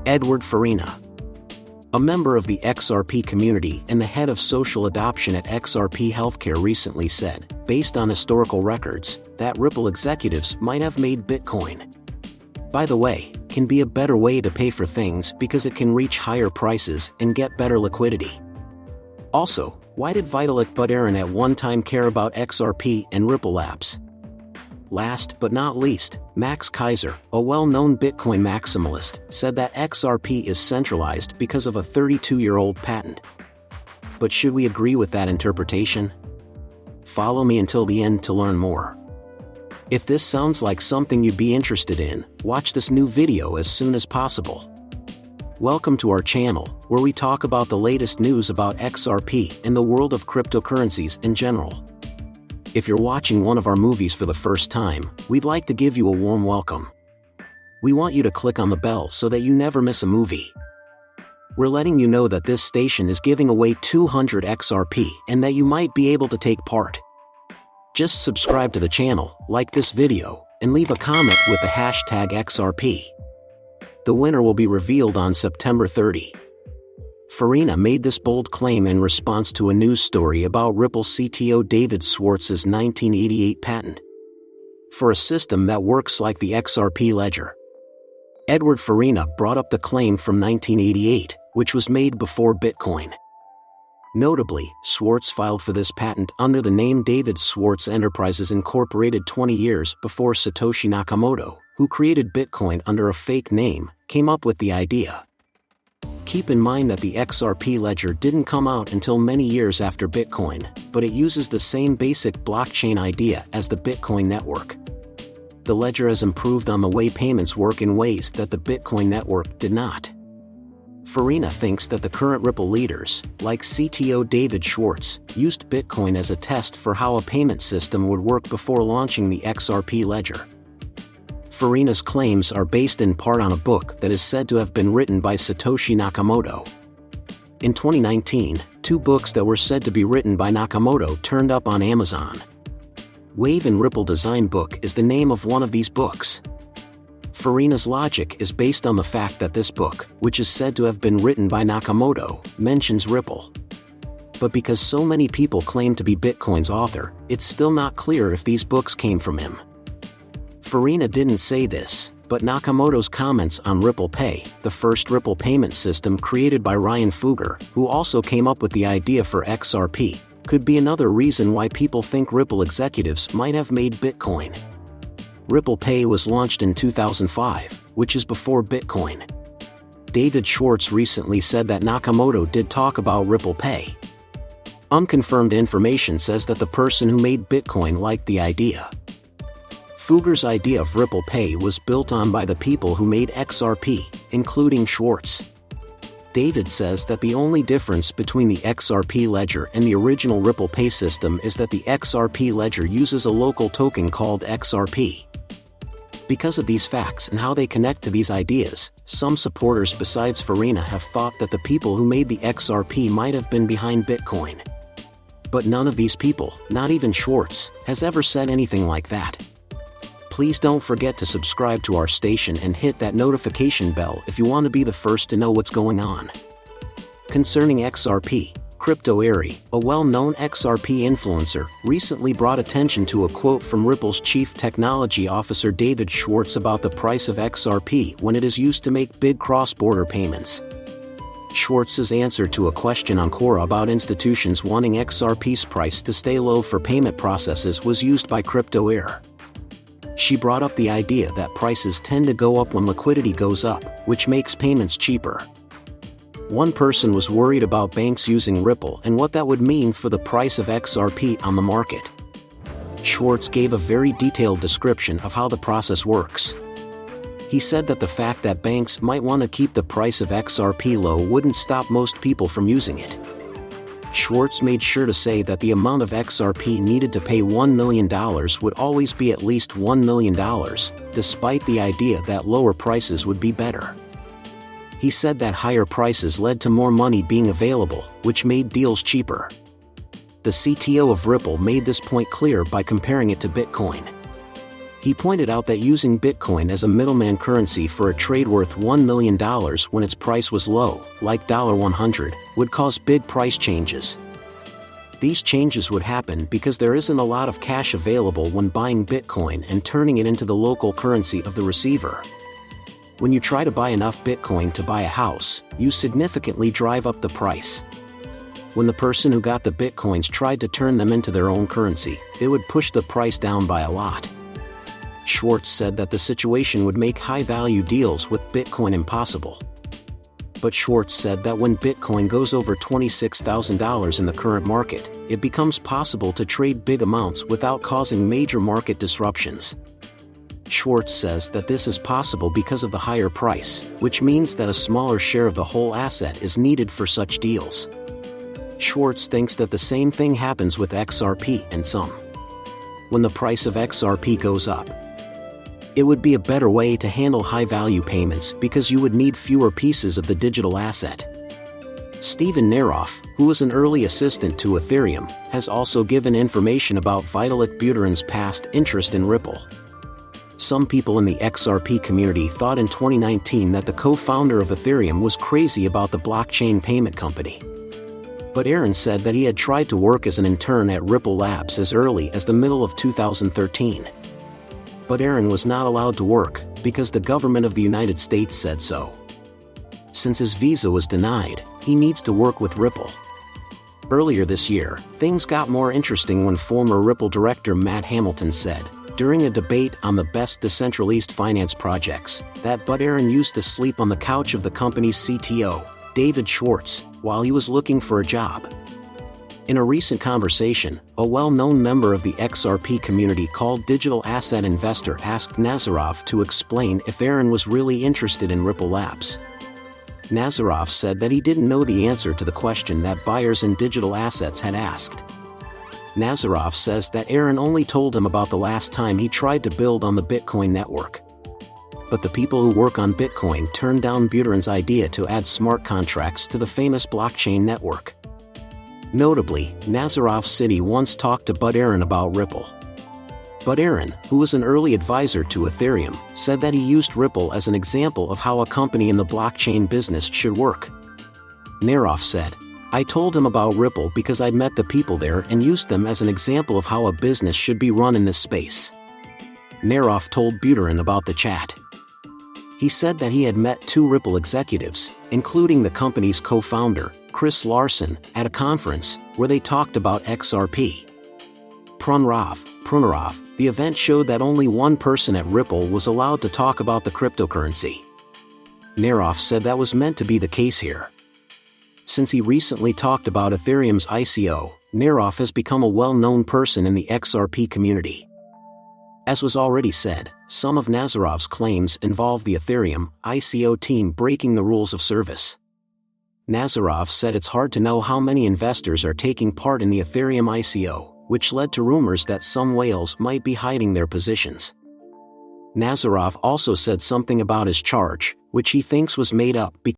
Edward Farina, a member of the XRP community and the head of social adoption at XRP Healthcare, recently said, based on historical records, that Ripple executives might have made Bitcoin, by the way, can be a better way to pay for things because it can reach higher prices and get better liquidity. Also, why did Vitalik Buterin at one time care about XRP and Ripple Labs? Last but not least, Max Keiser, a well-known Bitcoin maximalist, said that XRP is centralized because of a 32-year-old patent. But should we agree with that interpretation? Follow me until the end to learn more. If this sounds like something you'd be interested in, watch this new video as soon as possible. Welcome to our channel, where we talk about the latest news about XRP and the world of cryptocurrencies in general. If you're watching one of our movies for the first time, we'd like to give you a warm welcome. We want you to click on the bell so that you never miss a movie. We're letting you know that this station is giving away 200 XRP and that you might be able to take part. Just subscribe to the channel, like this video, and leave a comment with the hashtag XRP. The winner will be revealed on September 30. Farina made this bold claim in response to a news story about Ripple CTO David Schwartz's 1988 patent for a system that works like the XRP ledger. Edward Farina brought up the claim from 1988, which was made before Bitcoin. Notably, Schwartz filed for this patent under the name David Schwartz Enterprises Incorporated 20 years before Satoshi Nakamoto, who created Bitcoin under a fake name, came up with the idea. Keep in mind that the XRP ledger didn't come out until many years after Bitcoin, but it uses the same basic blockchain idea as the Bitcoin network. The ledger has improved on the way payments work in ways that the Bitcoin network did not. Farina thinks that the current Ripple leaders, like CTO David Schwartz, used Bitcoin as a test for how a payment system would work before launching the XRP ledger. Farina's claims are based in part on a book that is said to have been written by Satoshi Nakamoto. In 2019, two books that were said to be written by Nakamoto turned up on Amazon. Wave and Ripple Design Book is the name of one of these books. Farina's logic is based on the fact that this book, which is said to have been written by Nakamoto, mentions Ripple. But because so many people claim to be Bitcoin's author, it's still not clear if these books came from him. Farina didn't say this, but Nakamoto's comments on Ripple Pay, the first Ripple payment system created by Ryan Fugger, who also came up with the idea for XRP, could be another reason why people think Ripple executives might have made Bitcoin. Ripple Pay was launched in 2005, which is before Bitcoin. David Schwartz recently said that Nakamoto did talk about Ripple Pay. Unconfirmed information says that the person who made Bitcoin liked the idea. Fugger's idea of Ripple Pay was built on by the people who made XRP, including Schwartz. David says that the only difference between the XRP ledger and the original Ripple Pay system is that the XRP ledger uses a local token called XRP. Because of these facts and how they connect to these ideas, some supporters besides Farina have thought that the people who made the XRP might have been behind Bitcoin. But none of these people, not even Schwartz, has ever said anything like that. Please don't forget to subscribe to our station and hit that notification bell if you want to be the first to know what's going on. Concerning XRP, CryptoAry, a well-known XRP influencer, recently brought attention to a quote from Ripple's Chief Technology Officer David Schwartz about the price of XRP when it is used to make big cross-border payments. Schwartz's answer to a question on Quora about institutions wanting XRP's price to stay low for payment processes was used by CryptoAry. She brought up the idea that prices tend to go up when liquidity goes up, which makes payments cheaper. One person was worried about banks using Ripple and what that would mean for the price of XRP on the market. Schwartz gave a very detailed description of how the process works. He said that the fact that banks might want to keep the price of XRP low wouldn't stop most people from using it. Schwartz made sure to say that the amount of XRP needed to pay $1 million would always be at least $1 million, despite the idea that lower prices would be better. He said that higher prices led to more money being available, which made deals cheaper. The CTO of Ripple made this point clear by comparing it to Bitcoin. He pointed out that using Bitcoin as a middleman currency for a trade worth $1 million when its price was low, like $100, would cause big price changes. These changes would happen because there isn't a lot of cash available when buying Bitcoin and turning it into the local currency of the receiver. When you try to buy enough Bitcoin to buy a house, you significantly drive up the price. When the person who got the Bitcoins tried to turn them into their own currency, it would push the price down by a lot. Schwartz said that the situation would make high-value deals with Bitcoin impossible. But Schwartz said that when Bitcoin goes over $26,000 in the current market, it becomes possible to trade big amounts without causing major market disruptions. Schwartz says that this is possible because of the higher price, which means that a smaller share of the whole asset is needed for such deals. Schwartz thinks that the same thing happens with XRP and some. When the price of XRP goes up, it would be a better way to handle high-value payments because you would need fewer pieces of the digital asset. Steven Neroff, who was an early assistant to Ethereum, has also given information about Vitalik Buterin's past interest in Ripple. Some people in the XRP community thought in 2019 that the co-founder of Ethereum was crazy about the blockchain payment company. Buterin said that he had tried to work as an intern at Ripple Labs as early as the middle of 2013. Buterin was not allowed to work because the government of the United States said so. Since his visa was denied, he needs to work with Ripple. Earlier this year, things got more interesting when former Ripple director Matt Hamilton said, during a debate on the best decentralized finance projects, that Buterin used to sleep on the couch of the company's CTO, David Schwartz, while he was looking for a job. In a recent conversation, a well-known member of the XRP community called Digital Asset Investor asked Nazarov to explain if Aaron was really interested in Ripple Labs. Nazarov said that he didn't know the answer to the question that buyers in digital assets had asked. Nazarov says that Aaron only told him about the last time he tried to build on the Bitcoin network. But the people who work on Bitcoin turned down Buterin's idea to add smart contracts to the famous blockchain network. Notably, Nazarov City once talked to Buterin about Ripple. Buterin, who was an early advisor to Ethereum, said that he used Ripple as an example of how a company in the blockchain business should work. Neroff said, "I told him about Ripple because I'd met the people there and used them as an example of how a business should be run in this space." Neroff told Buterin about the chat. He said that he had met two Ripple executives, including the company's co-founder, Chris Larson, at a conference where they talked about XRP. Prunarov, the event showed that only one person at Ripple was allowed to talk about the cryptocurrency. Neroff said that was meant to be the case here. Since he recently talked about Ethereum's ICO, Neroff has become a well-known person in the XRP community. As was already said, some of Nazarov's claims involve the Ethereum ICO team breaking the rules of service. Nazarov said it's hard to know how many investors are taking part in the Ethereum ICO, which led to rumors that some whales might be hiding their positions. Nazarov also said something about his charge, which he thinks was made up because